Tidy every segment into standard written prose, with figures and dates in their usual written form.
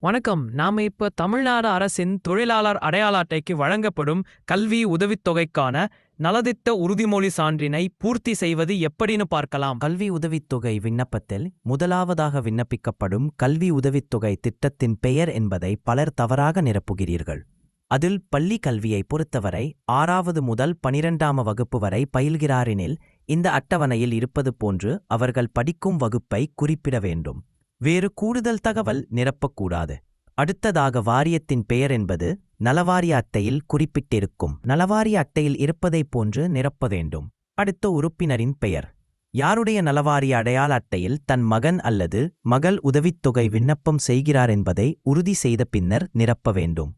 வணக்கம். நாம இப்ப தமிழ்நாடு அரசின் தொழிலாளர் அடையாள அட்டைக்கு வழங்கப்படும் கல்வி உதவித்தொகைக்கான நலத்திட்ட உறுதிமொழி சான்றினை பூர்த்தி செய்வது எப்படின்னு பார்க்கலாம். கல்வி உதவித்தொகை விண்ணப்பத்தில் முதலாவதாக விண்ணப்பிக்கப்படும் கல்வி உதவித்தொகை திட்டத்தின் பெயர் என்பதை பலர் தவறாக நிரப்புகிறீர்கள். அதில் பள்ளி கல்வியை பொறுத்தவரை 6வது முதல் 12ஆம் வகுப்பு வரை பயில்கிறாரெனில் இந்த அட்டவணையில் இருப்பது போன்று அவர்கள் படிக்கும் வகுப்பை குறிப்பிட வேண்டும். வேறு கூடுதல் தகவல் நிரப்பக்கூடாது. அடுத்ததாக வாரியத்தின் பெயர் என்பது நலவாரிய அட்டையில் குறிப்பிட்டிருக்கும் நலவாரிய அட்டையில் இருப்பதைப் போன்று நிரப்ப வேண்டும். அடுத்த உறுப்பினரின் பெயர் யாருடைய நலவாரிய அடையாள அட்டையில் தன் மகன் அல்லது மகள் உதவித்தொகை விண்ணப்பம் செய்கிறார் என்பதை உறுதி செய்த பின்னர் நிரப்ப வேண்டும்.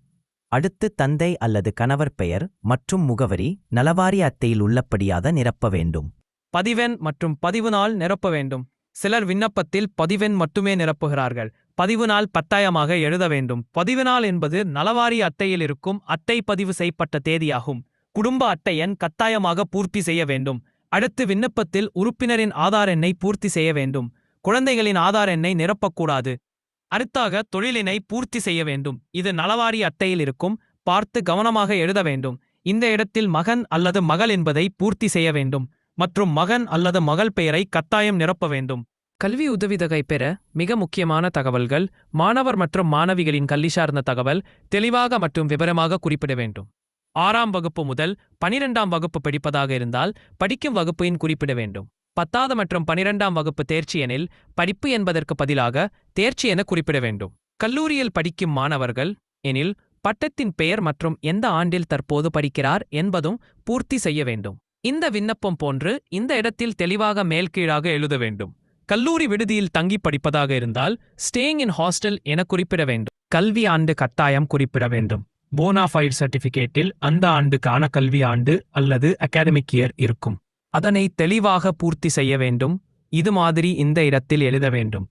அடுத்து தந்தை அல்லது கணவர் பெயர் மற்றும் முகவரி நலவாரிய அட்டையில் உள்ளபடியாக நிரப்ப வேண்டும். பதிவெண் மற்றும் பதிவு நாள் நிரப்ப வேண்டும். சிலர் விண்ணப்பத்தில் பதிவெண் மட்டுமே நிரப்புகிறார்கள். பதிவு நாள் கட்டாயமாக எழுத வேண்டும். பதிவு நாள் என்பது நலவாரிய அட்டையில் இருக்கும் அட்டை பதிவு செய்யப்பட்ட தேதியாகும். குடும்ப அட்டை எண் கட்டாயமாக பூர்த்தி செய்ய வேண்டும். அடுத்து விண்ணப்பத்தில் உறுப்பினரின் ஆதார் எண்ணை பூர்த்தி செய்ய வேண்டும். குழந்தைகளின் ஆதார் எண்ணை நிரப்பக்கூடாது. அடுத்தாக தொழிலினை பூர்த்தி செய்ய வேண்டும். இது நலவாரிய அட்டையில் இருக்கும். பார்த்து கவனமாக எழுத வேண்டும். இந்த இடத்தில் மகன் அல்லது மகள் என்பதை பூர்த்தி செய்ய வேண்டும் மற்றும் மகன் அல்லது மகள் பெயரை கட்டாயம் நிரப்ப வேண்டும். கல்வி உதவித்தொகை பெற மிக முக்கியமான தகவல்கள் மாணவர் மற்றும் மாணவிகளின் கல்வி சார்ந்த தகவல் தெளிவாக மற்றும் விவரமாக குறிப்பிட வேண்டும். 6ஆம் வகுப்பு முதல் 12ஆம் வகுப்பு படிப்பதாக இருந்தால் படிக்கும் வகுப்பின் குறிப்பிட வேண்டும். 10வது மற்றும் 12ஆம் வகுப்பு தேர்ச்சி எனில் படிப்பு என்பதற்கு பதிலாக தேர்ச்சி என குறிப்பிட வேண்டும். கல்லூரியில் படிக்கும் மாணவர்கள் எனில் பட்டத்தின் பெயர் மற்றும் எந்த ஆண்டில் தற்போது படிக்கிறார் என்பதும் பூர்த்தி செய்ய வேண்டும். இந்த விண்ணப்பம் போன்று இந்த இடத்தில் தெளிவாக மேல்கீழாக எழுத வேண்டும். கல்லூரி விடுதியில் தங்கி படிப்பதாக இருந்தால் ஸ்டேயிங் இன் ஹாஸ்டல் என குறிப்பிட வேண்டும். கல்வி ஆண்டு கட்டாயம் குறிப்பிட வேண்டும். போனாஃபைட் சர்டிபிகேட்டில் அந்த ஆண்டுக்கான கல்வி ஆண்டு அல்லது அகாடமிக் இயர் இருக்கும். அதனை தெளிவாக பூர்த்தி செய்ய வேண்டும். இது மாதிரி இந்த இடத்தில் எழுத வேண்டும்.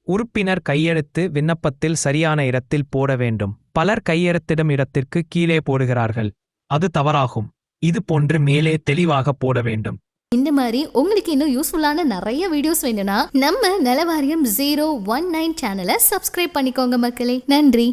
உறுப்பினர் கையெழுத்து விண்ணப்பத்தில் சரியான இடத்தில் போட வேண்டும். பலர் கையெழுத்திடும் இடத்திற்கு கீழே போடுகிறார்கள். அது தவறாகும். இது போன்று மேலே தெளிவாக போட வேண்டும். இந்த மாதிரி உங்களுக்கு இன்னும் யூஸ்ஃபுல்லான நிறைய வீடியோஸ் வேணும்னா நம்ம நலவாரியம் 019 சேனலை சப்ஸ்கிரைப் பண்ணிக்கோங்க மக்களே. நன்றி.